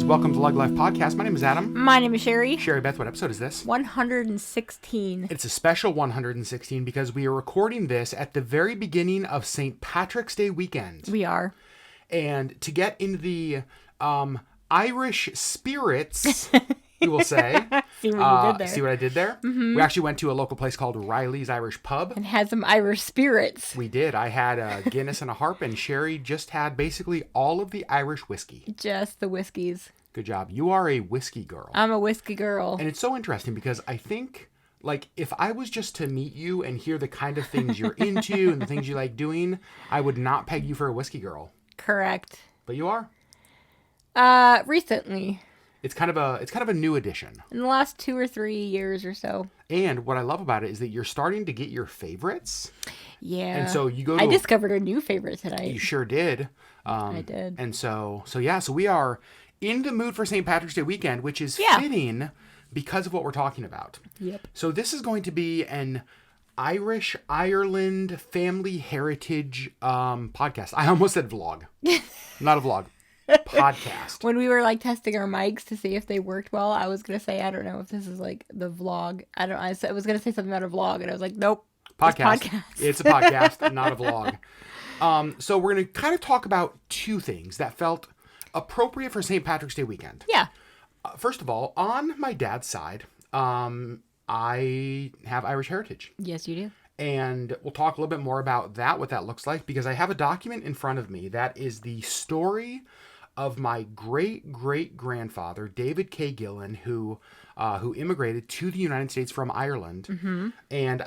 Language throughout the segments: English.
Welcome to LeggLife Podcast. My name is Adam. My name is Sherry. Sherry Beth, what episode is this? 116. It's a special 116 because we are recording this at the very beginning of St. Patrick's Day weekend. We are. And to get into the Irish spirits, we will say. See what you did there. See what I did there? Mm-hmm. We actually went to a local place called Riley's Irish Pub. And had some Irish spirits. We did. I had a Guinness and a harp, and Sherry just had basically all of the Irish whiskey. Just the whiskeys. Good job. You are a whiskey girl. I'm a whiskey girl. And it's so interesting because I think, like, if I was just to meet you and hear the kind of things you're into and the things you like doing, I would not peg you for a whiskey girl. Correct. But you are. Recently. It's kind of a new addition. In the last 2 or 3 years or so. And what I love about it is that you're starting to get your favorites. Yeah. And so you go to I discovered a new favorite tonight. You sure did. I did. And so we are in the mood for St. Patrick's Day weekend, which is fitting because of what we're talking about. Yep. So this is going to be an Ireland family heritage podcast. I almost said vlog. Not a vlog. Podcast. When we were like testing our mics to see if they worked well, I was going to say, I don't know if this is like the vlog. I was going to say something about a vlog and I was like, nope. Podcast. It's a podcast, not a vlog. So we're going to kind of talk about two things that felt appropriate for St. Patrick's Day weekend. Yeah. First of all, on my dad's side, I have Irish heritage. Yes, you do. And we'll talk a little bit more about that, what that looks like, because I have a document in front of me that is the story of my great-great-grandfather, David K. Gillen, who immigrated to the United States from Ireland. Mm-hmm. And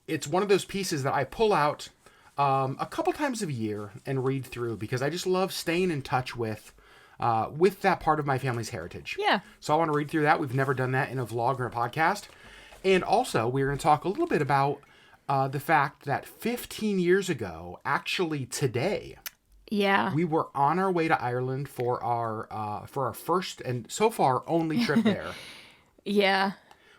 it's one of those pieces that I pull out a couple times a year and read through because I just love staying in touch with that part of my family's heritage. Yeah. So I want to read through that. We've never done that in a vlog or a podcast. And also, we're going to talk a little bit about the fact that 15 years ago, actually today, we were on our way to Ireland for our first and so far only trip there. Yeah.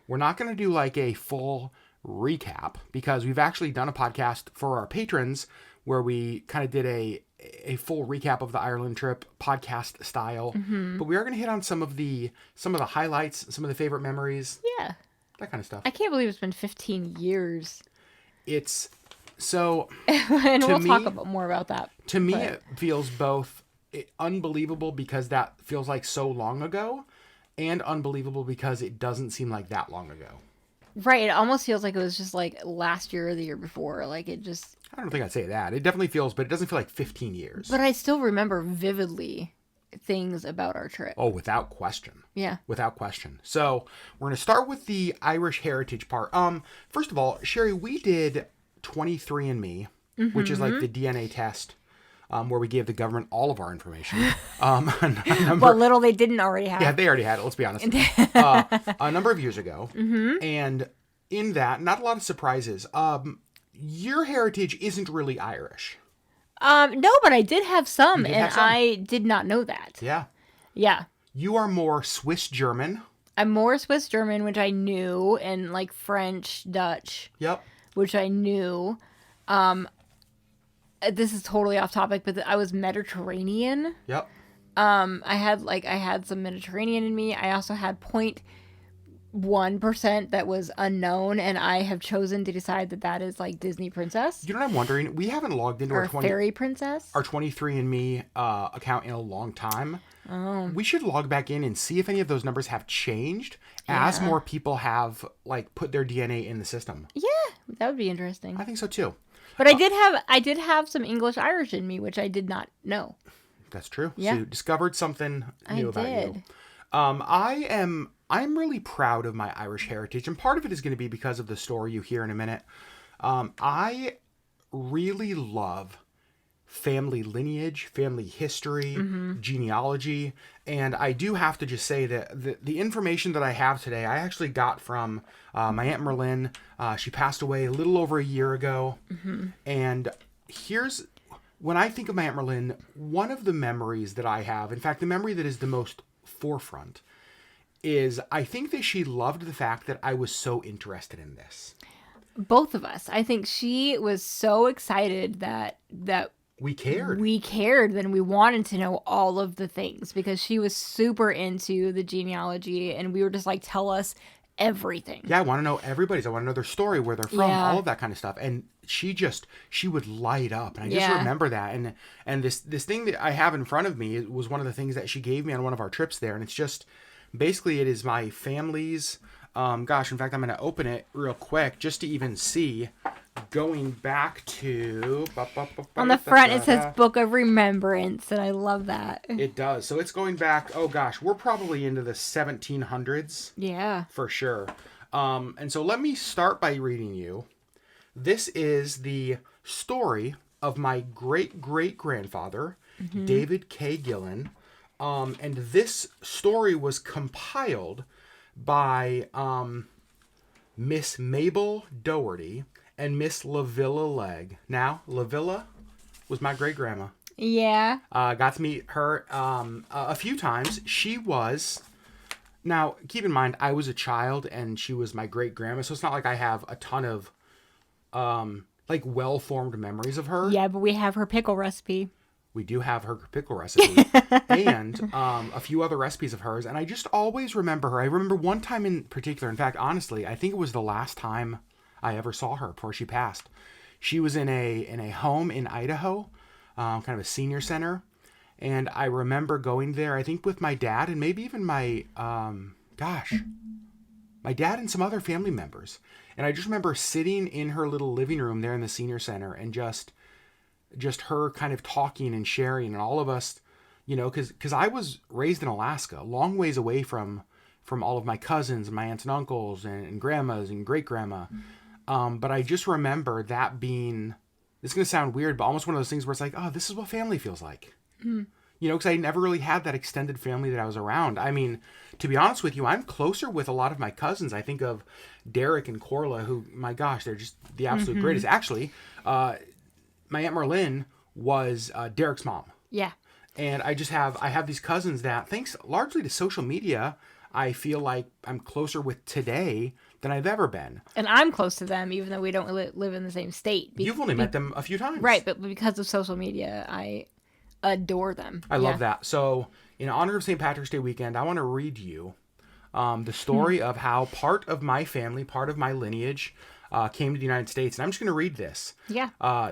We're not going to do like a full recap because we've actually done a podcast for our patrons where we kind of did a full recap of the Ireland trip, podcast style. Mm-hmm. But we are going to hit on some of the highlights, some of the favorite memories. Yeah. That kind of stuff. I can't believe it's been 15 years. It's so... and we'll talk more about that. To me, it feels both unbelievable because that feels like so long ago and unbelievable because it doesn't seem like that long ago. Right. It almost feels like it was just like last year or the year before. Like it just... I don't think I'd say that. It definitely feels, but it doesn't feel like 15 years. But I still remember vividly things about our trip. Oh, without question. Yeah. Without question. So we're going to start with the Irish heritage part. First of all, Sherry, we did 23andMe, which is like the DNA test where we gave the government all of our information. What little they didn't already have. Yeah, they already had it. Let's be honest. A number of years ago. Mm-hmm. And in that, not a lot of surprises. Your heritage isn't really Irish. No, but I did have some, have some. I did not know that. Yeah. Yeah. You are more Swiss German. I'm more Swiss German, which I knew, and like French, Dutch. Yep. Which I knew. This is totally off topic, but I was Mediterranean. Yep. I had some Mediterranean in me. I also had 0.1% that was unknown, and I have chosen to decide that is like Disney princess. You know what I'm wondering? We haven't logged into our fairy princess, our 23andMe account in a long time. Oh. We should log back in and see if any of those numbers have changed as more people have like put their DNA in the system. Yeah, that would be interesting. I think so too. But I did have some English Irish in me, which I did not know. That's true. Yeah. So you discovered something new about you. I'm really proud of my Irish heritage, and part of it is going to be because of the story you hear in a minute. I really love family lineage, family history, genealogy, and I do have to just say that the information that I have today, I actually got from my Aunt Merlin. She passed away a little over a year ago, and when I think of my Aunt Merlin, one of the memories that I have, in fact, the memory that is the most forefront, is I think that she loved the fact that I was so interested in this. Both of us. I think she was so excited that We cared. we cared, then we wanted to know all of the things because she was super into the genealogy and we were just like, tell us everything. Yeah, I want to know everybody's. I want to know their story, where they're from, Yeah. all of that kind of stuff. And she would light up, and I just remember that. And this thing that I have in front of me was one of the things that she gave me on one of our trips there, and it's just basically it is my family's. Gosh, in fact, I'm going to open it real quick just to even see. Going back to On the front it says Book of Remembrance, and I love that. It does. So it's going back. Oh gosh, we're probably into the 1700s. Yeah, for sure. And so let me start by reading you. This is the story of my great-great-grandfather, David K. Gillen. And this story was compiled by Miss Mabel Doherty and Miss Lavilla Legg. Now, Lavilla was my great-grandma. yeah. Got to meet her a few times. She was... Now, keep in mind, I was a child and she was my great-grandma, so it's not like I have a ton of, like, well-formed memories of her. Yeah, but we have her pickle recipe. We do have her pickle recipe and a few other recipes of hers, and I just always remember her. I remember one time in particular, in fact, honestly, I think it was the last time I ever saw her before she passed. She was in a home in Idaho, kind of a senior center, and I remember going there, I think with my dad and maybe even my dad and some other family members. And I just remember sitting in her little living room there in the senior center and just her kind of talking and sharing, and all of us, you know, because I was raised in Alaska, a long ways away from all of my cousins and my aunts and uncles and grandmas and great-grandma. But I just remember that being, it's going to sound weird, but almost one of those things where it's like, oh, this is what family feels like. You know, because I never really had that extended family that I was around. I mean, to be honest with you, I'm closer with a lot of my cousins. I think of Derek and Corla, who, my gosh, they're just the absolute greatest. Actually, my Aunt Merlin was Derek's mom. Yeah. And I have these cousins that, thanks largely to social media, I feel like I'm closer with today than I've ever been. And I'm close to them, even though we don't live in the same state. You've only met them a few times. Right, but because of social media, I adore them. I love that. So, in honor of St. Patrick's Day weekend, I want to read you the story of how part of my family, part of my lineage, came to the United States. And I'm just going to read this. Yeah.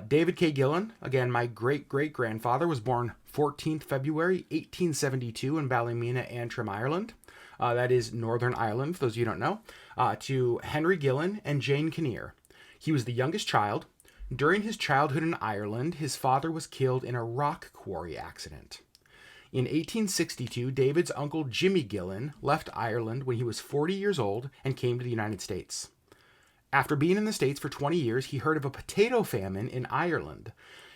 David K. Gillen, again, my great-great-grandfather, was born 14th February 1872 in Ballymena, Antrim, Ireland. That is Northern Ireland, for those of you who don't know, to Henry Gillen and Jane Kinnear. He was the youngest child. During his childhood in Ireland, his father was killed in a rock quarry accident. In 1862, David's uncle Jimmy Gillen left Ireland when he was 40 years old and came to the United States. After being in the States for 20 years, he heard of a potato famine in Ireland,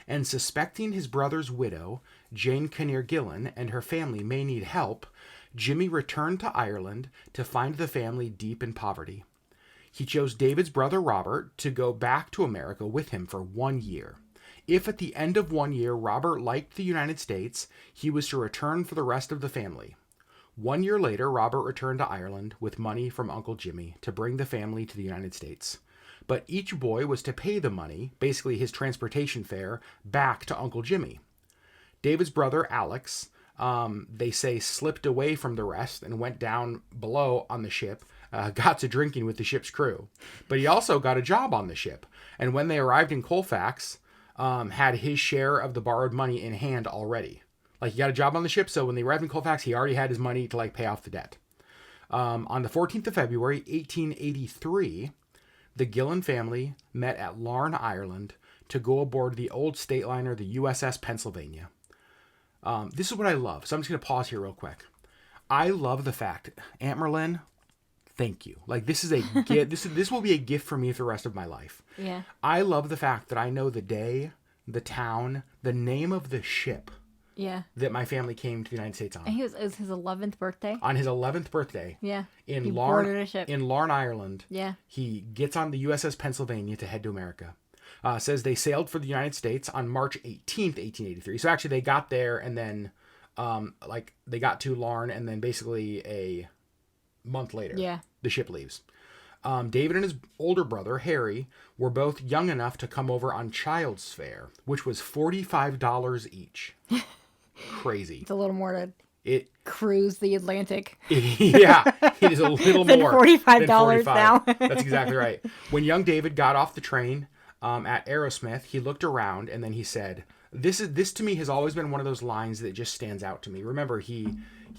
and suspecting his brother's widow, Jane Kinnear Gillen, and her family may need help, Jimmy returned to Ireland to find the family deep in poverty. He chose David's brother Robert to go back to America with him for 1 year. If at the end of 1 year Robert liked the United States, he was to return for the rest of the family. 1 year later, Robert returned to Ireland with money from Uncle Jimmy to bring the family to the United States. But each boy was to pay the money, basically his transportation fare, back to Uncle Jimmy. David's brother Alex, they say, slipped away from the rest and went down below on the ship, got to drinking with the ship's crew. But he also got a job on the ship, and when they arrived in Colfax, had his share of the borrowed money in hand already. Like, he got a job on the ship, so when they arrived in Colfax, he already had his money to, like, pay off the debt. On the 14th of February, 1883, the Gillen family met at Larne, Ireland, to go aboard the old state liner, the USS Pennsylvania. This is what I love, so I'm just going to pause here real quick. I love the fact, Aunt Merlin, thank you. Like, this is a gift. This will be a gift for me for the rest of my life. Yeah. I love the fact that I know the day, the town, the name of the ship. Yeah. That my family came to the United States on. And it was his 11th birthday. On his 11th birthday. Yeah. In he Larne, boarded a ship. in Larne, Ireland. Yeah. He gets on the USS Pennsylvania to head to America. Says they sailed for the United States on March 18th, 1883. So actually they got there and then, they got to Larne and then basically a month later, yeah, the ship leaves. David and his older brother, Harry, were both young enough to come over on child's fare, which was $45 each. Crazy. It's a little more to It cruise the Atlantic. Yeah, it is a little than more $45 now. That's exactly right. When young David got off the train at Aerosmith, he looked around and then he said, "This to me has always been one of those lines that just stands out to me." Remember, he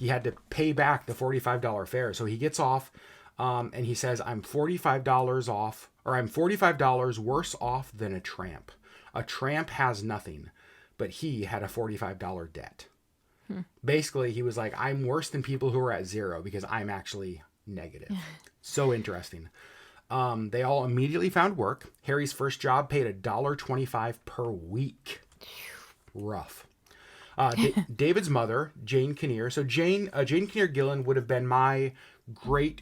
had to pay back the $45 fare, so he gets off and he says, "I'm $45 off, or I'm $45 worse off than a tramp. A tramp has nothing, but he had a $45 debt." Basically, he was like, I'm worse than people who are at zero because I'm actually negative. So interesting. They all immediately found work. Harry's first job paid $1.25 per week. Rough. David's mother, Jane Kinnear. So Jane Kinnear Gillen would have been my great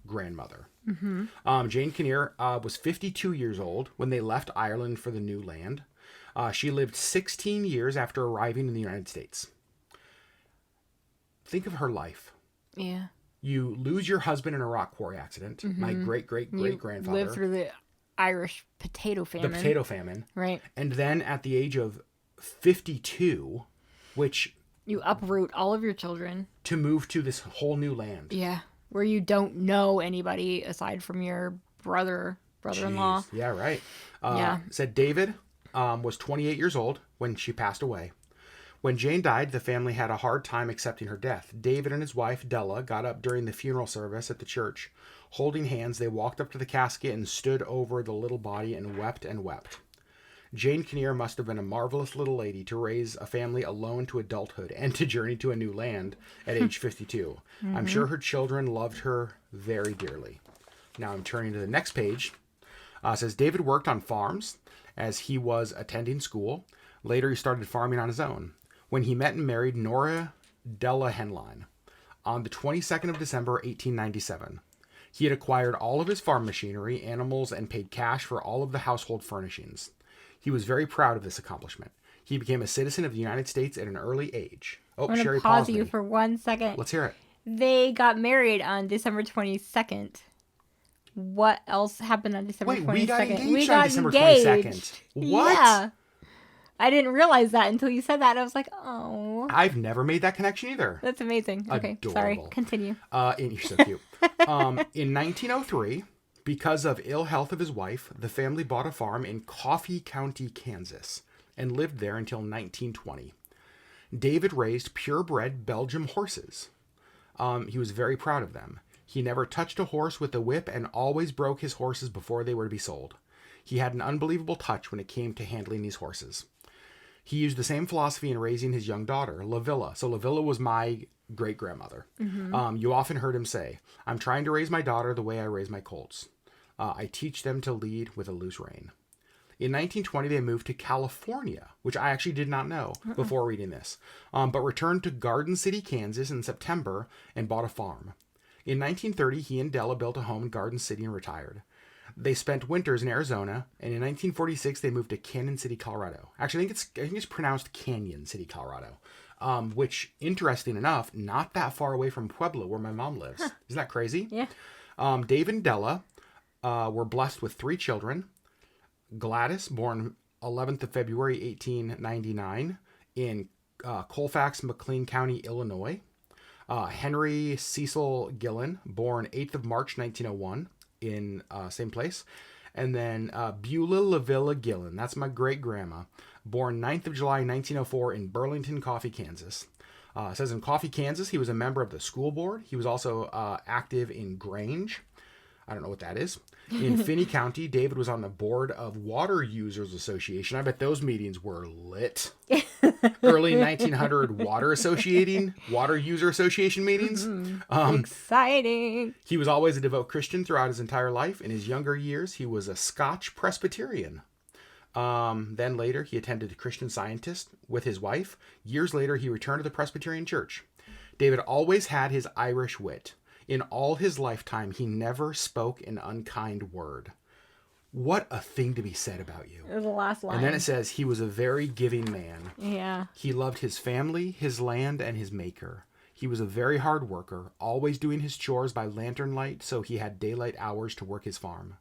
grandmother. Jane Kinnear was 52 years old when they left Ireland for the new land. She lived 16 years after arriving in the United States. Think of her life. Yeah. You lose your husband in a rock quarry accident. My great grandfather lived through the Irish potato famine. The potato famine. Right. And then at the age of 52, which... You uproot all of your children. To move to this whole new land. Yeah. Where you don't know anybody aside from your brother-in-law. Jeez. Yeah, right. Yeah. Said David was 28 years old when she passed away. When Jane died, the family had a hard time accepting her death. David and his wife, Della, got up during the funeral service at the church. Holding hands, they walked up to the casket and stood over the little body and wept and wept. Jane Kinnear must have been a marvelous little lady to raise a family alone to adulthood and to journey to a new land at age 52. I'm sure her children loved her very dearly. Now I'm turning to the next page. It says David worked on farms as he was attending school. Later, he started farming on his own. When he met and married Nora Della Henline on the 22nd of December, 1897. He had acquired all of his farm machinery, animals, and paid cash for all of the household furnishings. He was very proud of this accomplishment. He became a citizen of the United States at an early age. Oh, I'm Sherry, pause pause you me. for 1 second. Let's hear it. They got married on December 22nd. What else happened on December 22nd? We got engaged on December 22nd. What? Yeah. I didn't realize that until you said that. I was like, oh. I've never made that connection either. That's amazing. Okay, Adorable. sorry. Continue. You're so cute. In 1903, because of ill health of his wife, the family bought a farm in Coffee County, Kansas, and lived there until 1920. David raised purebred Belgium horses. He was very proud of them. He never touched a horse with a whip and always broke his horses before they were to be sold. He had an unbelievable touch when it came to handling these horses. He used the same philosophy in raising his young daughter, Lavilla. So Lavilla was my great-grandmother. You often heard him say, I'm trying to raise my daughter the way I raise my colts. I teach them to lead with a loose rein. In 1920, they moved to California, which I actually did not know before reading this, but returned to Garden City, Kansas in September and bought a farm. In 1930, he and Della built a home in Garden City and retired. They spent winters in Arizona, and in 1946, they moved to Canyon City, Colorado. Actually, I think it's pronounced Canyon City, Colorado, which, interesting enough, not that far away from Pueblo, where my mom lives. Isn't that crazy? Yeah. Dave and Della were blessed with 3 children. Gladys, born 11th of February, 1899, in Colfax, McLean County, Illinois. Henry Cecil Gillen, born 8th of March, 1901, in same place. And then Beulah Lavilla Gillen, that's my great-grandma, born 9th of July, 1904, in Burlington, Coffee, Kansas. It says in Coffee, Kansas, he was a member of the school board. He was also active in Grange. I don't know what that is. In Finney County, David was on the board of Water Users Association. I bet those meetings were lit. Early 1900 Water User Association meetings. Exciting. He was always a devout Christian throughout his entire life. In his younger years, he was a Scotch Presbyterian. Then later, he attended a Christian Scientist with his wife. Years later, he returned to the Presbyterian Church. David always had his Irish wit. In all his lifetime, he never spoke an unkind word. What a thing to be said about you. It was the last line. And then it says, he was a very giving man. Yeah. He loved his family, his land, and his maker. He was a very hard worker, always doing his chores by lantern light, so he had daylight hours to work his farm.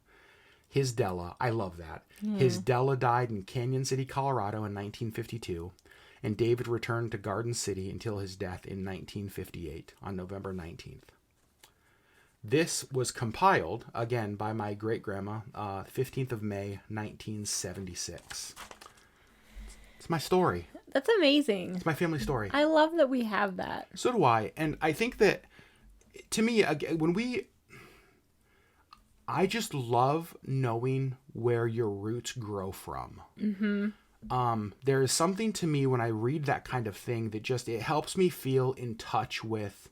His Della, I love that. His Della died in Canyon City, Colorado in 1952, and David returned to Garden City until his death in 1958 on November 19th. This was compiled, again, by my great-grandma, 15th of May, 1976. It's my story. That's amazing. It's my family story. I love that we have that. So do I. And I think that, to me, I just love knowing where your roots grow from. Mm-hmm. There is something to me when I read that kind of thing that just, it helps me feel in touch with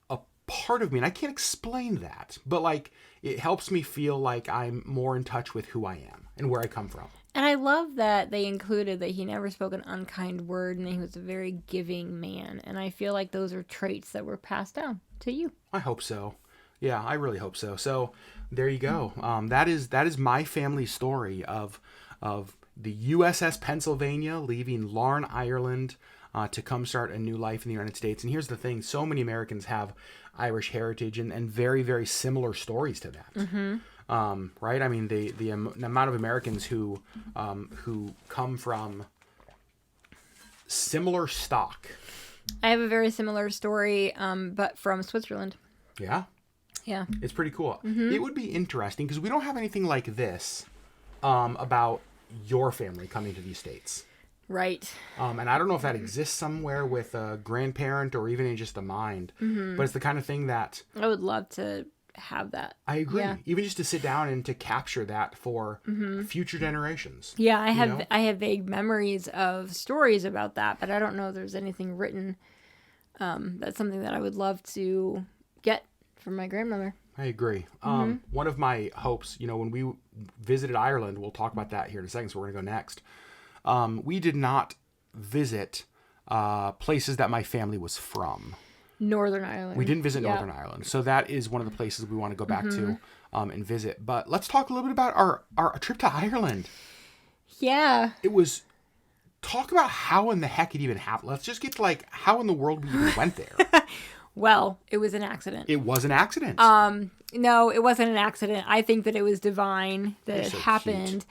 a part of me. And I can't explain that, but like, it helps me feel like I'm more in touch with who I am and where I come from. And I love that they included that he never spoke an unkind word and he was a very giving man. And I feel like those are traits that were passed down to you. I hope so. Yeah, I really hope so. So there you go. That is my family story of the USS Pennsylvania leaving Larne, Ireland, to come start a new life in the United States. And here's the thing: so many Americans have Irish heritage and very, very similar stories to that. Mm-hmm. Right? I mean, the amount of Americans who come from similar stock. I have a very similar story, but from Switzerland. Yeah? Yeah. It's pretty cool. Mm-hmm. It would be interesting because we don't have anything like this about your family coming to these States. Right. And I don't know if that exists somewhere with a grandparent or even in just a mind, but it's the kind of thing that... I would love to have that. I agree. Yeah. Even just to sit down and to capture that for future generations. Yeah, I have vague memories of stories about that, but I don't know if there's anything written. That's something that I would love to get from my grandmother. I agree. One of my hopes, when we visited Ireland, we'll talk about that here in a second, so we're going to go next. We did not visit places that my family was from. Northern Ireland. We didn't visit Northern Ireland. So that is one of the places we want to go back to and visit. But let's talk a little bit about our trip to Ireland. Yeah. It was... Talk about how in the heck it even happened. Let's just get to how in the world we even went there. Well, it was an accident. It was an accident. No, it wasn't an accident. I think that it was divine that it happened.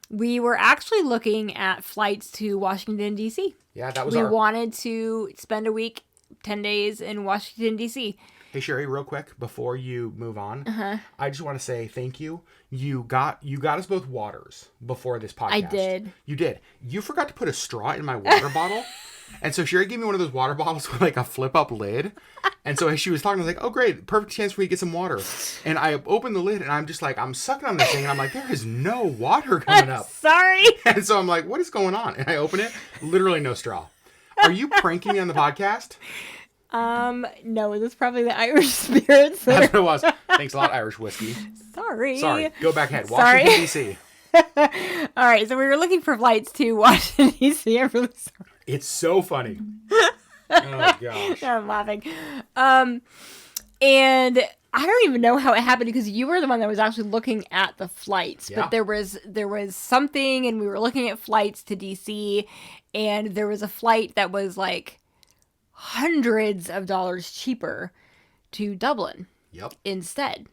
We were actually looking at flights to Washington, D.C. Yeah, that was We wanted to spend a week, 10 days in Washington, D.C. Hey, Sherry, real quick, before you move on, I just want to say thank you. You got us both waters before this podcast. I did. You did. You forgot to put a straw in my water bottle. And so Sherry gave me one of those water bottles with a flip-up lid. And so as she was talking, I was like, oh, great. Perfect chance for me to get some water. And I opened the lid, and I'm just I'm sucking on this thing. And I'm like, there is no water coming up. Sorry. And so I'm like, what is going on? And I open it. Literally no straw. Are you pranking me on the podcast? No, it was probably the Irish spirits. That's what it was. Thanks a lot, Irish whiskey. Sorry. Go back ahead. Washington, D.C. All right, so we were looking for flights to Washington, D.C. I'm really sorry. It's so funny. Oh, gosh. I'm laughing. And I don't even know how it happened because you were the one that was actually looking at the flights. Yeah. But there was something, and we were looking at flights to D.C., and there was a flight that was hundreds of dollars cheaper to Dublin. Yep. Instead.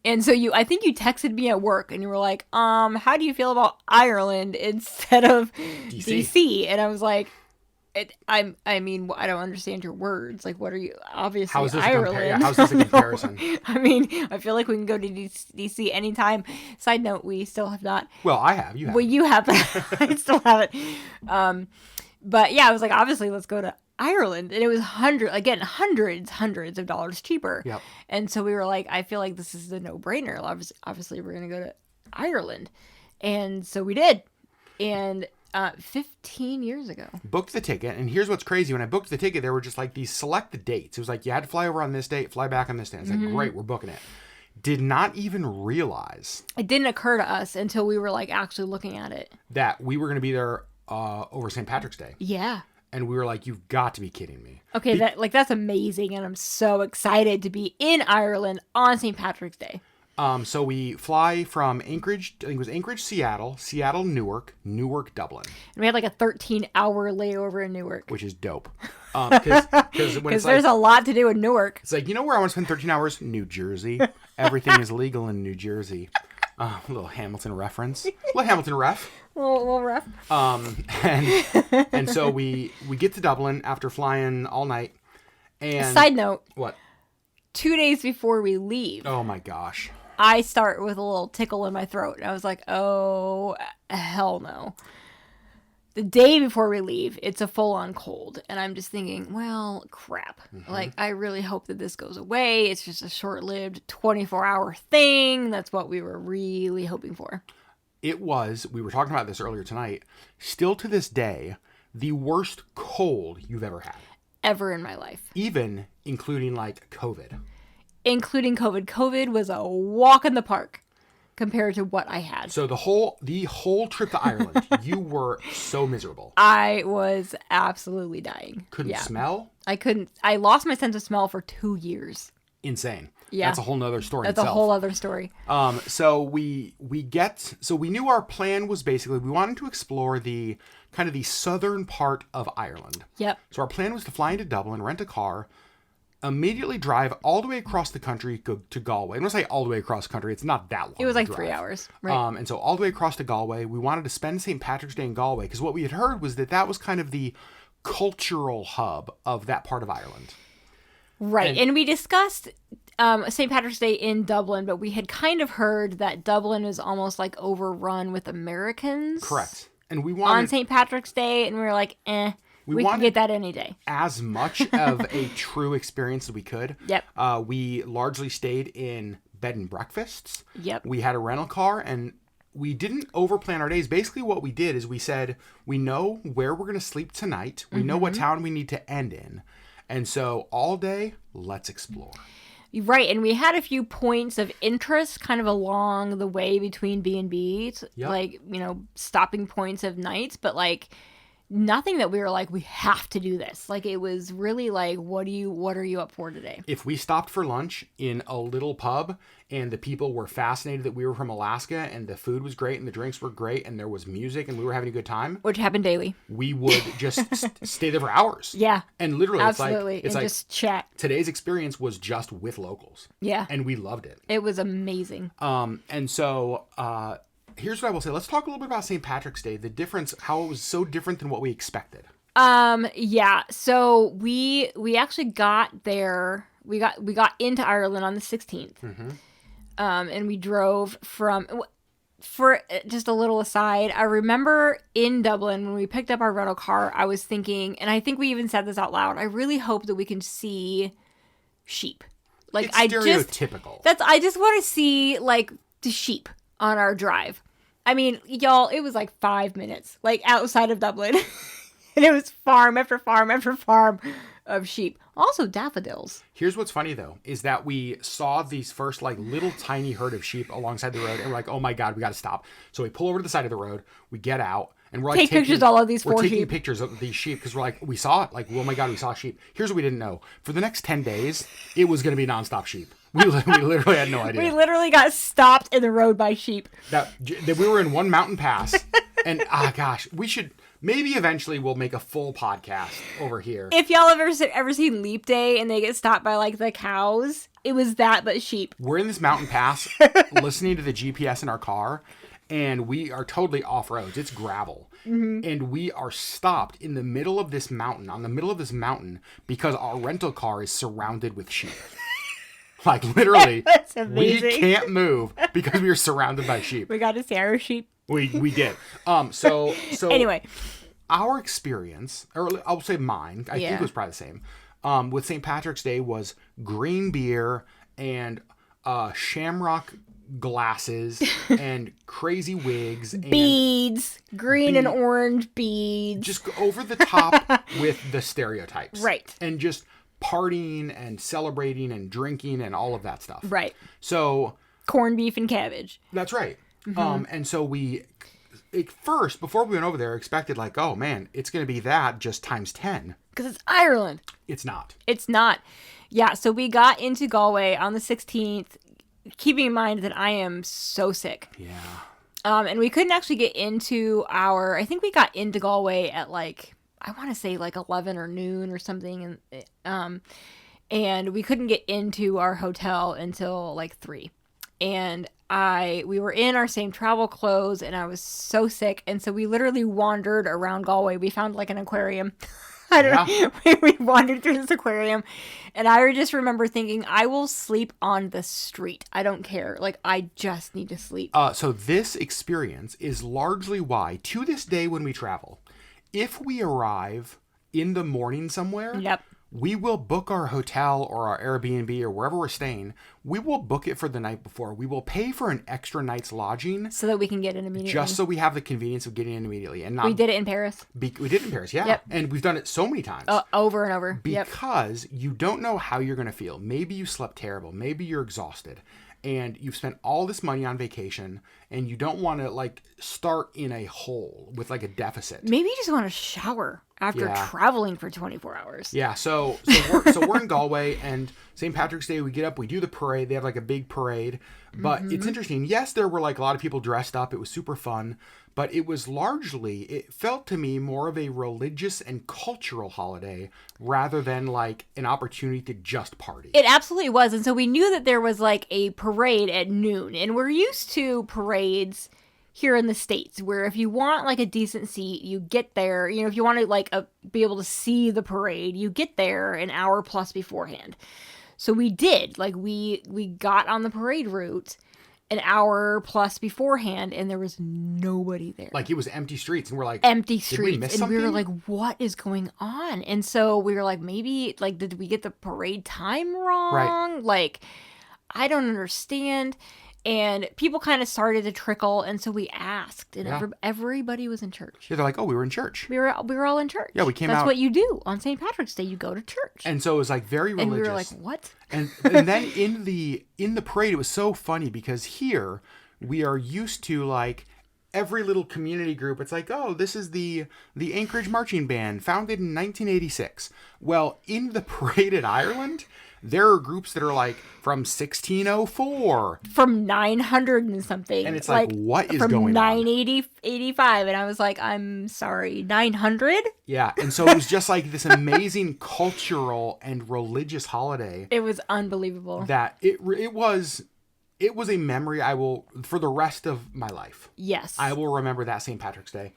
And so I think you texted me at work and you were like, how do you feel about Ireland instead of DC? And I was like, I mean, I don't understand your words. What are you, obviously how's this Ireland. How's this a comparison? I mean, I feel like we can go to DC anytime. Side note, we still have not. Well, I have. You have. Well, you have. I still haven't. But yeah, I was like, obviously, let's go to Ireland. And it was hundreds of dollars cheaper. Yep. And so we were like, I feel like this is a no-brainer. Obviously, we're going to go to Ireland. And so we did. And 15 years ago. Booked the ticket. And here's what's crazy. When I booked the ticket, there were just these selected dates. It was you had to fly over on this date, fly back on this date. It's great, we're booking it. Did not even realize. It didn't occur to us until we were actually looking at it. That we were going to be there over St. Patrick's Day. Yeah. And we were like, you've got to be kidding me. Okay, that's amazing. And I'm so excited to be in Ireland on St. Patrick's Day. So we fly from Anchorage, I think it was Anchorage, Seattle, Seattle, Newark, Newark, Dublin. And we had like a 13-hour layover in Newark. Which is dope. Because there's a lot to do in Newark. It's like, you know where I want to spend 13 hours? New Jersey. Everything is legal in New Jersey. A little Hamilton reference. A little Hamilton ref. A little ref. And so we get to Dublin after flying all night. And side note. What? 2 days before we leave. Oh my gosh. I start with a little tickle in my throat. And I was like, oh, hell no. The day before we leave, it's a full-on cold. And I'm just thinking, well, crap. Mm-hmm. Like, I really hope that this goes away. It's just a short-lived 24-hour thing. That's what we were really hoping for. It was, we were talking about this earlier tonight, still to this day, the worst cold you've ever had. Ever in my life. Even including, like, COVID. Including COVID. COVID was a walk in the park compared to what I had. So the whole trip to Ireland, you were so miserable. I was absolutely dying. Couldn't smell? I couldn't. I lost my sense of smell for 2 years. Insane. Yeah. That's a whole nother story That's itself. a whole other story. So we knew our plan was basically we wanted to explore the kind of the southern part of Ireland. Yep. So our plan was to fly into Dublin, rent a car, immediately drive all the way across the country, go to Galway. I'm going to say all the way across the country. It's not that long. It was like 3 hours. Right. And so all the way across to Galway. We wanted to spend St. Patrick's Day in Galway because what we had heard was that was kind of the cultural hub of that part of Ireland. Right. And we discussed St. Patrick's Day in Dublin, but we had kind of heard that Dublin is almost like overrun with Americans. Correct. And we wanted on St. Patrick's Day, and we were like, we can get that any day. As much of a true experience as we could. Yep. We largely stayed in bed and breakfasts. Yep. We had a rental car, and we didn't overplan our days. Basically, what we did is we said, we know where we're going to sleep tonight. We know what town we need to end in. And so all day, let's explore. Right, and we had a few points of interest kind of along the way between B&Bs, like, stopping points of nights, but like nothing that we were like, we have to do this. Like, it was really like, what are you up for today? If we stopped for lunch in a little pub and the people were fascinated that we were from Alaska and the food was great and the drinks were great and there was music and we were having a good time. Which happened daily. We would just stay there for hours. Yeah. And literally, absolutely. It's like just chat. Today's experience was just with locals. Yeah. And we loved it. It was amazing. And so, here's what I will say. Let's talk a little bit about St. Patrick's Day. The difference, how it was so different than what we expected. Yeah. So we actually got there. We got into Ireland on the 16th. Mm-hmm. And we drove for just a little aside, I remember in Dublin when we picked up our rental car, I was thinking, and I think we even said this out loud, I really hope that we can see sheep. Like, it's stereotypical. I just want to see like the sheep on our drive. I mean, y'all, it was like 5 minutes, like outside of Dublin. And it was farm after farm after farm of sheep. Also daffodils. Here's what's funny, though, is that we saw these first, like, little tiny herd of sheep alongside the road. And we're like, oh, my God, we got to stop. So we pull over to the side of the road. We get out. And we're like, taking pictures of all of these four sheep. We're taking pictures of these sheep because we're like, we saw it. Like, oh, my God, we saw sheep. Here's what we didn't know. For the next 10 days, it was going to be nonstop sheep. We literally had no idea. We literally got stopped in the road by sheep. That we were in one mountain pass. And, gosh, we should... Maybe eventually we'll make a full podcast over here. If y'all have ever seen Leap Day and they get stopped by, like, the cows, it was that, but sheep. We're in this mountain pass listening to the GPS in our car, and we are totally off-roads. It's gravel. Mm-hmm. And we are stopped in the middle of this mountain, because our rental car is surrounded with sheep. Like, literally, that's amazing. We can't move because we are surrounded by sheep. We got to see our sheep. We did. So anyway, our experience, or I'll say mine, I think it was probably the same, with St. Patrick's Day was green beer and shamrock glasses and crazy wigs and beads, green and orange beads. Just over the top with the stereotypes. Right. And just partying and celebrating and drinking and all of that stuff. Right. So corned beef and cabbage. That's right. Mm-hmm. And so we, at first, before we went over there, expected like, oh man, it's going to be that just times 10. Because it's Ireland. It's not. It's not. Yeah, so we got into Galway on the 16th, keeping in mind that I am so sick. Yeah. And we couldn't actually get into I think we got into Galway at like, I want to say like 11 or noon or something. And we couldn't get into our hotel until like 3. And we were in our same travel clothes, and I was so sick. And so we literally wandered around Galway. We found like an aquarium. I don't know. We wandered through this aquarium, and I just remember thinking, I will sleep on the street. I don't care. Like, I just need to sleep. So this experience is largely why, to this day when we travel, if we arrive in the morning somewhere, Yep. we will book our hotel or our Airbnb or wherever we're staying. We will book it for the night before. We will pay for an extra night's lodging. So that we can get in immediately. Just so we have the convenience of getting in immediately. And not, we did it in Paris. We did it in Paris, yeah. Yep. And we've done it so many times. Over and over. Because you don't know how you're going to feel. Maybe you slept terrible. Maybe you're exhausted. And you've spent all this money on vacation, and you don't want to like start in a hole with like a deficit. Maybe you just want to shower after traveling for 24 hours. Yeah, so we're in Galway, and St. Patrick's Day, we get up, we do the parade. They have like a big parade. But it's interesting. Yes, there were like a lot of people dressed up. It was super fun. But it was largely, it felt to me more of a religious and cultural holiday rather than like an opportunity to just party. It absolutely was. And so we knew that there was like a parade at noon. And we're used to parades here in the States where if you want like a decent seat, you get there. You know, if you want to like be able to see the parade, you get there an hour plus beforehand. So we did. Like we got on the parade route an hour plus beforehand, and there was nobody there. Like, it was empty streets, and we're like, empty streets. Did we miss something? We were like, what is going on? And so we were like, maybe, like, did we get the parade time wrong? Right. Like, I don't understand. And people kind of started to trickle, and so we asked, and everybody was in church. Yeah, they're like, oh, we were in church. We were all in church. Yeah, we came out. That's what you do on St. Patrick's Day. You go to church. And so it was like very religious. And we were like, what? And then in the parade, it was so funny because here we are used to like every little community group. It's like, oh, this is the Anchorage Marching Band, founded in 1986. Well, in the parade in Ireland, there are groups that are like from 1604. From 900 and something. And it's like what is from going on? 985. And I was like, I'm sorry, 900? Yeah. And so it was just like this amazing cultural and religious holiday. It was unbelievable. That it was a memory I will, for the rest of my life. Yes. I will remember that St. Patrick's Day.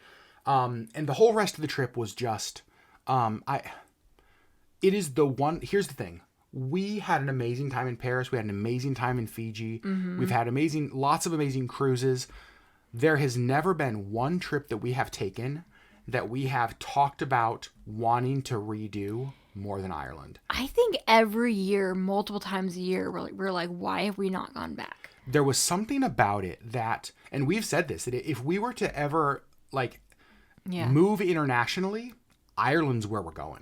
And the whole rest of the trip was just, here's the thing. We had an amazing time in Paris. We had an amazing time in Fiji. Mm-hmm. We've had lots of amazing cruises. There has never been one trip that we have taken that we have talked about wanting to redo more than Ireland. I think every year, multiple times a year, we're like, why have we not gone back? There was something about it that, and we've said this, that if we were to ever move internationally, Ireland's where we're going.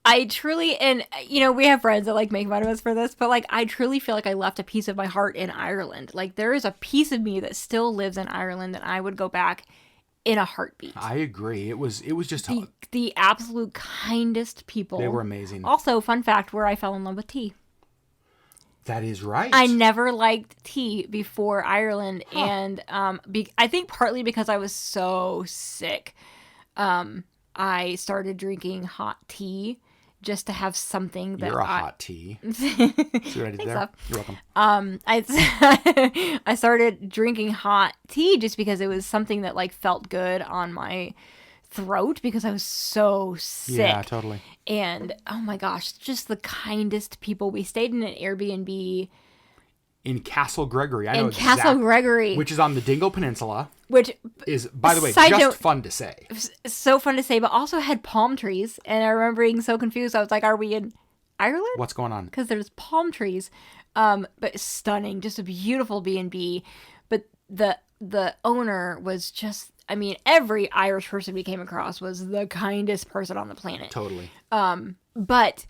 I truly, and you know, we have friends that like make fun of us for this, but like I truly feel like I left a piece of my heart in Ireland. Like there is a piece of me that still lives in Ireland that I would go back in a heartbeat. I agree. It was just the absolute kindest people. They were amazing. Also, fun fact, where I fell in love with tea. That is right. I never liked tea before Ireland, and I think partly because I was so sick, I started drinking hot tea. Just to have something that You're a hot tea. See what I did there? You're welcome. I started drinking hot tea just because it was something that like felt good on my throat because I was so sick. Yeah, totally. And oh my gosh, just the kindest people. We stayed in an Airbnb in Castle Gregory. Castle Gregory, which is on the Dingle Peninsula. Which is, by the way, just fun to say. So fun to say, but also had palm trees. And I remember being so confused. I was like, are we in Ireland? What's going on? Because there's palm trees. But stunning. Just a beautiful B&B. But the owner was just, I mean, every Irish person we came across was the kindest person on the planet. Totally. But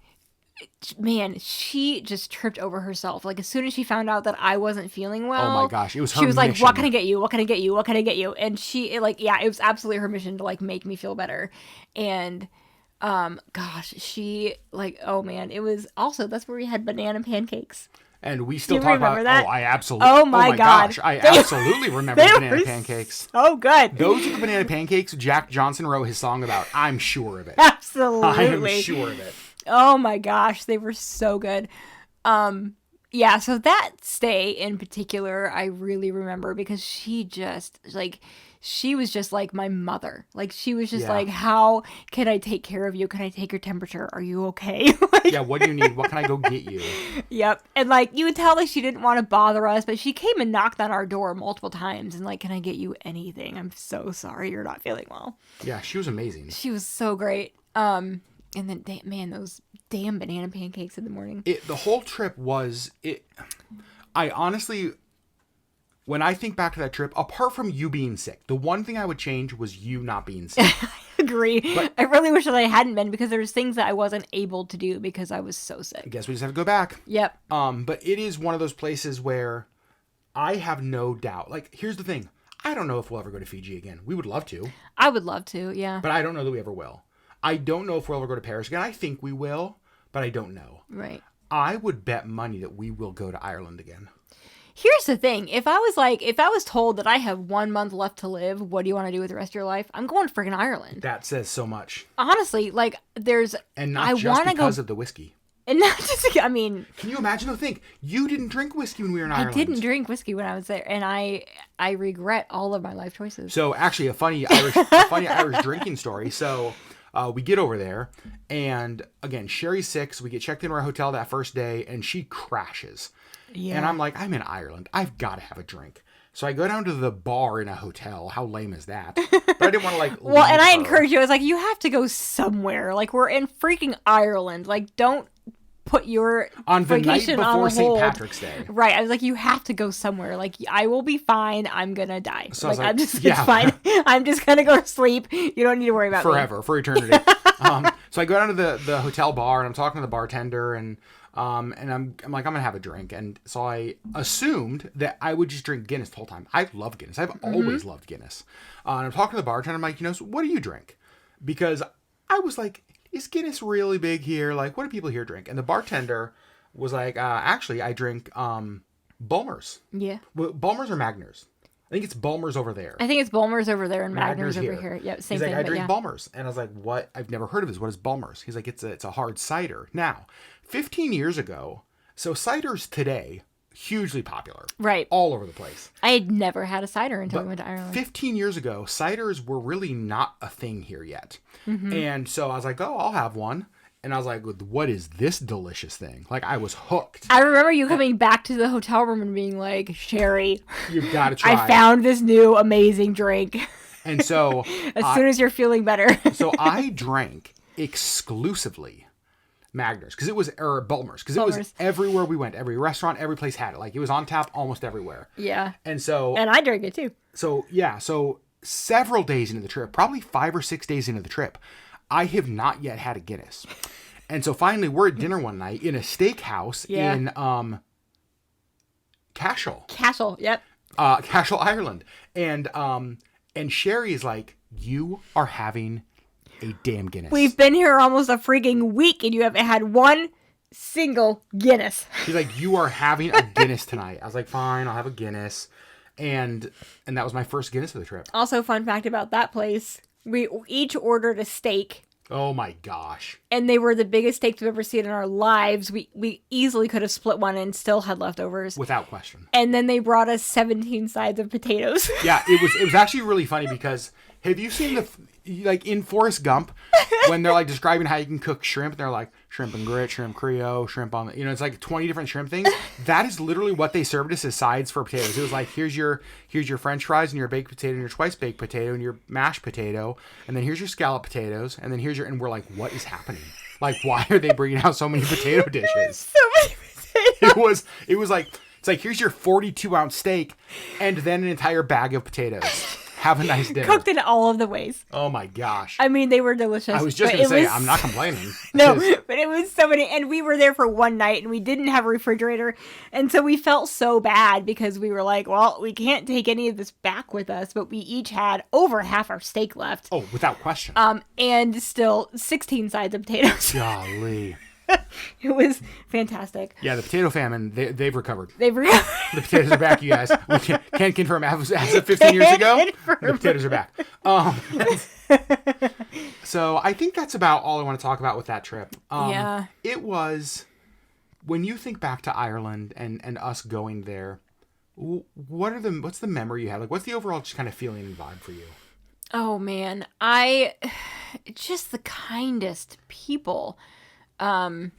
man, she just tripped over herself. Like as soon as she found out that I wasn't feeling well, oh my gosh, it was her she was mission. Like, what can I get you? What can I get you? What can I get you? And she it was absolutely her mission to like make me feel better. And gosh, she like, oh man, it was also, that's where we had banana pancakes. And we still you talk remember about that? Oh, I absolutely. Oh my God. Gosh, I absolutely remember the banana pancakes. So good. Those are the banana pancakes Jack Johnson wrote his song about. I'm sure of it. Absolutely. I am sure of it. Oh my gosh, they were so good. Yeah, so that stay in particular, I really remember because she was just like my mother. Like, she was just like, how can I take care of you? Can I take your temperature? Are you okay? Like, yeah, what do you need? What can I go get you? Yep. And like, you would tell like she didn't want to bother us, but she came and knocked on our door multiple times and like, can I get you anything? I'm so sorry you're not feeling well. Yeah, she was amazing. She was so great. And then, man, those damn banana pancakes in the morning. The whole trip was it. I honestly, when I think back to that trip, apart from you being sick, the one thing I would change was you not being sick. I agree. But I really wish that I hadn't been because there's things that I wasn't able to do because I was so sick. I guess we just have to go back. Yep. But it is one of those places where I have no doubt. Like, here's the thing. I don't know if we'll ever go to Fiji again. We would love to. I would love to, yeah. But I don't know that we ever will. I don't know if we'll ever go to Paris again. I think we will, but I don't know. Right. I would bet money that we will go to Ireland again. Here's the thing. If I was told that I have 1 month left to live, what do you want to do with the rest of your life? I'm going to freaking Ireland. That says so much. Honestly, like, And not just because of the whiskey. And not just, I mean... Can you imagine, though, think, you didn't drink whiskey when we were in Ireland. I didn't drink whiskey when I was there, and I regret all of my life choices. So, actually, a funny Irish drinking story. So... we get over there, and again, Sherry's sick, so we get checked into our hotel that first day, and she crashes. Yeah. And I'm like, I'm in Ireland. I've got to have a drink. So I go down to the bar in a hotel. How lame is that? But I didn't want to, like, well, and I her. encourage you. I was like, you have to go somewhere. Like, we're in freaking Ireland. Like, don't put your on the night vacation before on St. Patrick's Day. Right. I was like, you have to go somewhere. Like, I will be fine. I'm gonna die. So like, it's yeah. fine. I'm just gonna go to sleep. You don't need to worry about forever, me. for eternity. So I go down to the hotel bar and I'm talking to the bartender and I'm like, I'm gonna have a drink. And so I assumed that I would just drink Guinness the whole time. I love Guinness. I've always loved Guinness. And I'm talking to the bartender. I'm like, so what do you drink? Because I was like, is Guinness really big here? Like, what do people here drink? And the bartender was like, actually, I drink Bulmers. Yeah. Well, Bulmers or Magners? I think it's Bulmers over there. I think it's Bulmers over there and Magners over here. Yep, same He's thing. Like, I drink Bulmers. And I was like, what? I've never heard of this. What is Bulmers? He's like, it's a hard cider. Now, 15 years ago, so ciders today, hugely popular. Right. All over the place. I had never had a cider until we went to Ireland. 15 years ago, ciders were really not a thing here yet. Mm-hmm. And so I was like, oh, I'll have one. And I was like, what is this delicious thing? Like, I was hooked. I remember you coming back to the hotel room and being like, Sherry, you've got to try. I found this new amazing drink. And so as soon as you're feeling better. So I drank exclusively Magners because it was Bulmers because it was everywhere we went, every restaurant, every place had it. Like, it was on tap almost everywhere. Yeah. And I drank it too. So yeah, so several days into the trip, probably 5 or 6 days into the trip, I have not yet had a Guinness. And so finally we're at dinner one night in a steakhouse in Cashel. Cashel, yep. Cashel, Ireland. And Sherry is like, you are having a damn Guinness. We've been here almost a freaking week and you haven't had one single Guinness. She's like, you are having a Guinness tonight. I was like, fine, I'll have a Guinness. And that was my first Guinness of the trip. Also, fun fact about that place, we each ordered a steak. Oh my gosh. And they were the biggest steaks we've ever seen in our lives. We easily could have split one and still had leftovers. Without question. And then they brought us 17 sides of potatoes. Yeah, it was actually really funny because have you seen like in Forrest Gump when they're like describing how you can cook shrimp, they're like shrimp and grit, shrimp Creole, shrimp on it's like 20 different shrimp things. That is literally what they served us as sides for potatoes. It was like, here's your French fries and your baked potato and your twice baked potato and your mashed potato, and then here's your scallop potatoes, and then and we're like, what is happening? Like, why are they bringing out so many potato dishes? So many potatoes. It was like, it's like, here's your 42-ounce steak and then an entire bag of potatoes. Have a nice dinner. Cooked in all of the ways. Oh my gosh. I mean, they were delicious. I was just going to say, I'm not complaining. No, but it was so many. And we were there for one night and we didn't have a refrigerator. And so we felt so bad because we were like, well, we can't take any of this back with us. But we each had over half our steak left. Oh, without question. And still 16 sides of potatoes. Golly. It was fantastic. Yeah, the potato famine, they've recovered. They've recovered. The potatoes are back, you guys. We can't confirm as of 15 years ago. The potatoes are back. So I think that's about all I want to talk about with that trip. Yeah. It was, when you think back to Ireland and us going there, what's the memory you had? Like, what's the overall just kind of feeling and vibe for you? Oh man, just the kindest people. And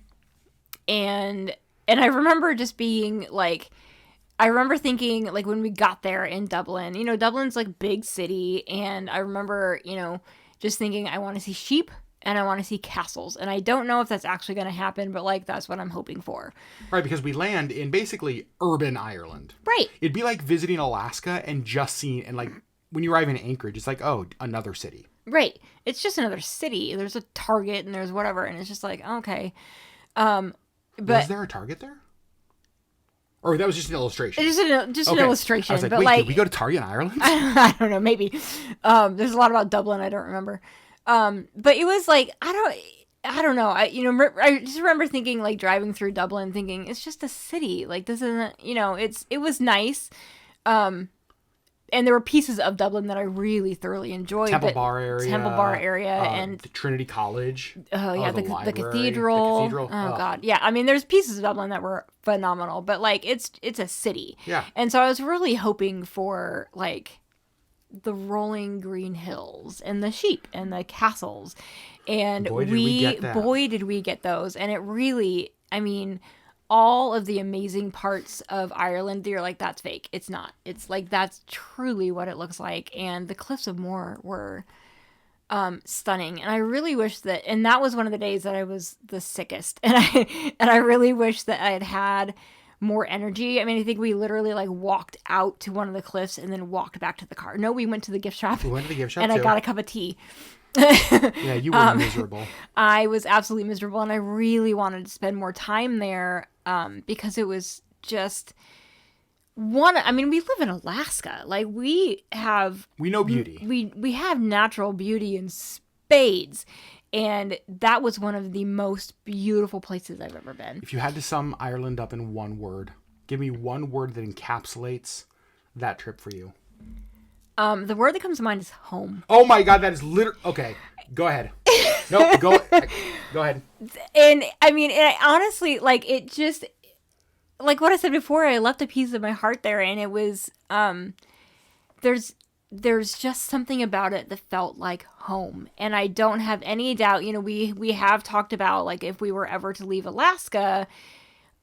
I remember just being like, I remember thinking, like, when we got there in Dublin, Dublin's like big city, and I remember, just thinking, I want to see sheep and I want to see castles, and I don't know if that's actually going to happen, but like, that's what I'm hoping for. Right, because we land in basically urban Ireland. Right. It'd be like visiting Alaska and just seeing, and like, when you arrive in Anchorage, it's like, oh, another city. Right. It's just another city. There's a Target and there's whatever, and it's just like, okay. But was there a Target there? Or that was just an illustration? Just an illustration. I was like, but wait, like, did we go to Target in Ireland? I don't know, maybe. There's a lot about Dublin I don't remember. But it was like, I don't know. I just remember thinking, like, driving through Dublin, thinking it's just a city. Like, this isn't, it was nice. And there were pieces of Dublin that I really thoroughly enjoyed. Temple Bar area. And the Trinity College. Oh, yeah, the library, cathedral. The cathedral. Oh, God. Yeah, I mean, there's pieces of Dublin that were phenomenal, but, like, it's a city. Yeah. And so I was really hoping for, like, the rolling green hills and the sheep and the castles. And boy, did we get those. And it really, I mean, all of the amazing parts of Ireland, you're like, that's fake. It's not. It's like, that's truly what it looks like. And the Cliffs of Moher were stunning. And I really wish that, and that was one of the days that I was the sickest. And I really wish that I had more energy. I mean, I think we literally like walked out to one of the cliffs and then walked back to the car. No, we went to the gift shop. We went to the gift shop and too. I got a cup of tea. Yeah, you were miserable. I was absolutely miserable, and I really wanted to spend more time there because it was just I mean, we live in Alaska. Like, we know beauty. We have natural beauty in spades. And that was one of the most beautiful places I've ever been. If you had to sum Ireland up in one word, give me one word that encapsulates that trip for you. The word that comes to mind is home. Oh my God, that is literally... Okay, go ahead. No, go ahead. And I mean, I honestly, like, it just... Like what I said before, I left a piece of my heart there, and it was... There's just something about it that felt like home. And I don't have any doubt, we have talked about, like, if we were ever to leave Alaska,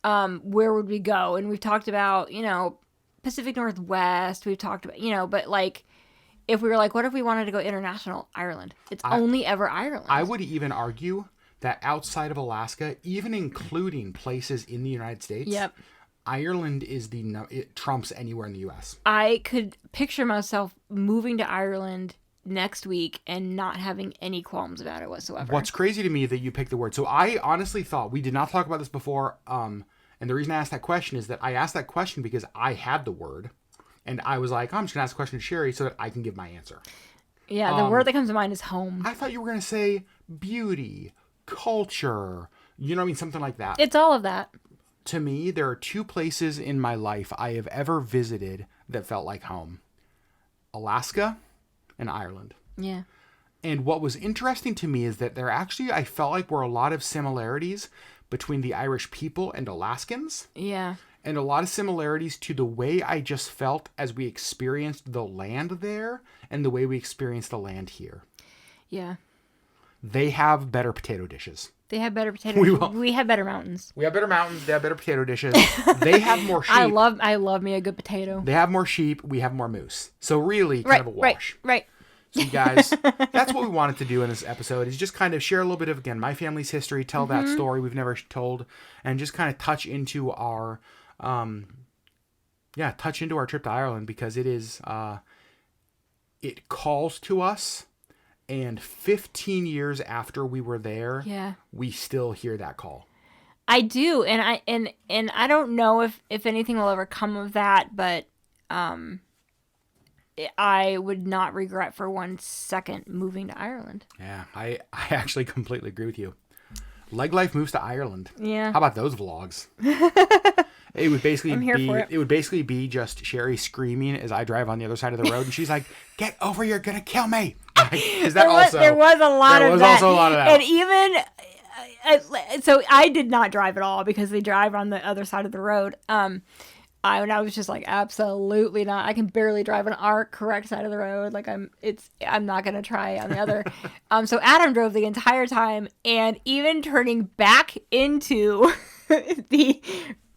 where would we go? And we've talked about, Pacific Northwest. We've talked about, but like, if we were like, what if we wanted to go international? Ireland. It's only ever Ireland. I would even argue that outside of Alaska, even including places in the United States, yep, Ireland is it trumps anywhere in the U.S. I could picture myself moving to Ireland next week and not having any qualms about it whatsoever. What's crazy to me that you picked the word. So I honestly thought, we did not talk about this before, and the reason I asked that question is that I asked that question because I had the word, and I was like, I'm just going to ask a question to Sherry so that I can give my answer. Yeah, the word that comes to mind is home. I thought you were going to say beauty, culture, you know what I mean? Something like that. It's all of that. To me, there are two places in my life I have ever visited that felt like home. Alaska and Ireland. Yeah. And what was interesting to me is that there actually, I felt like, were a lot of similarities between the Irish people and Alaskans. Yeah. And a lot of similarities to the way I just felt as we experienced the land there and the way we experienced the land here. Yeah. They have better potato dishes. They have better potatoes. We have better mountains. We have better mountains. They have better potato dishes. They have more sheep. I love me a good potato. They have more sheep. We have more moose. So really kind of a wash. Right. So you guys, that's what we wanted to do in this episode, is just kind of share a little bit of, again, my family's history, tell that story we've never told, and just kind of touch into our trip to Ireland, because it is, it calls to us. And 15 years after we were there, we still hear that call. I do, and I don't know if anything will ever come of that, but I would not regret for 1 second moving to Ireland. Yeah, I actually completely agree with you. LeggLife moves to Ireland. Yeah. How about those vlogs? It would basically it would basically be just Sherry screaming as I drive on the other side of the road, and she's like, "Get over! You're gonna kill me!" There was a lot of that. Also a lot of that. And even so, I did not drive at all because they drive on the other side of the road. I was just like, absolutely not. I can barely drive on our correct side of the road. Like I'm not gonna try on the other. So Adam drove the entire time, and even turning back into the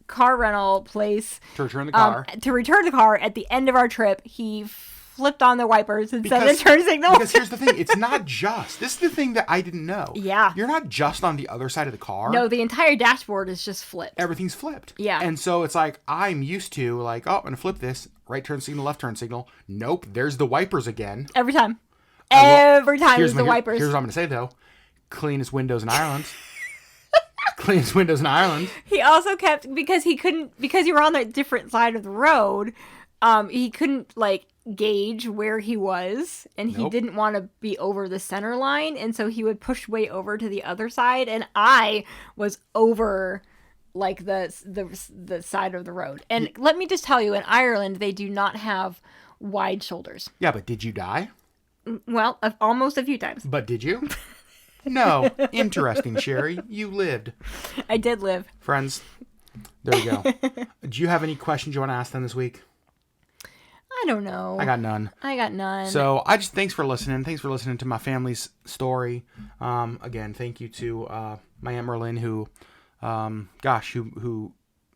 car rental place to return the car at the end of our trip, he flipped on the wipers and set the turn signal. Because here's the thing, it's not just, this is the thing that I didn't know. Yeah. You're not just on the other side of the car. No, the entire dashboard is just flipped. Everything's flipped. Yeah. And so it's like, I'm used to like, oh, I'm going to flip this, right turn signal, left turn signal. Nope, there's the wipers again. Every time. Every time there's the wipers. Here's what I'm going to say though. Cleanest windows in Ireland. Cleanest windows in Ireland. He also kept, because you were on a different side of the road, he couldn't like gauge where he was, and he didn't want to be over the center line, and so he would push way over to the other side, and I was over like the side of the road. And let me just tell you, in Ireland they do not have wide shoulders. Yeah, but did you die? Well, almost a few times. But did you? No. Interesting, Sherry. You lived. I did live. Friends, there you go. Do you have any questions you want to ask them this week? I don't know. I got none. So thanks for listening. Thanks for listening to my family's story. Again, thank you to my Aunt Merlin who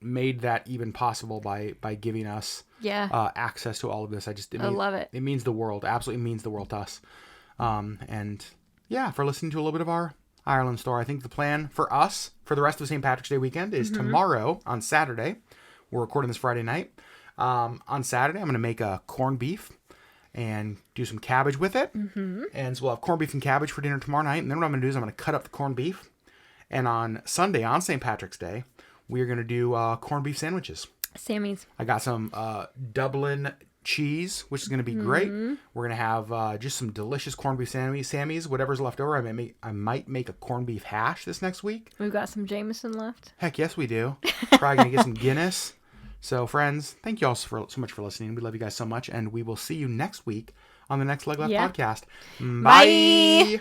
made that even possible by giving us access to all of this. I love it. It means the world. Absolutely means the world to us. And yeah, for listening to a little bit of our Ireland story. I think the plan for us for the rest of St. Patrick's Day weekend is tomorrow on Saturday. We're recording this Friday night. On Saturday, I'm going to make a corned beef and do some cabbage with it. Mm-hmm. And so we'll have corned beef and cabbage for dinner tomorrow night. And then what I'm going to do is I'm going to cut up the corned beef. And on Sunday, on St. Patrick's Day, we're going to do corned beef sandwiches. Sammy's. I got some Dublin cheese, which is going to be great. We're going to have just some delicious corned beef Sammy's, whatever's left over. I might make a corned beef hash this next week. We've got some Jameson left. Heck yes, we do. Probably going to get some Guinness. So, friends, thank you all so much for listening. We love you guys so much, and we will see you next week on the next LeggLife podcast. Bye.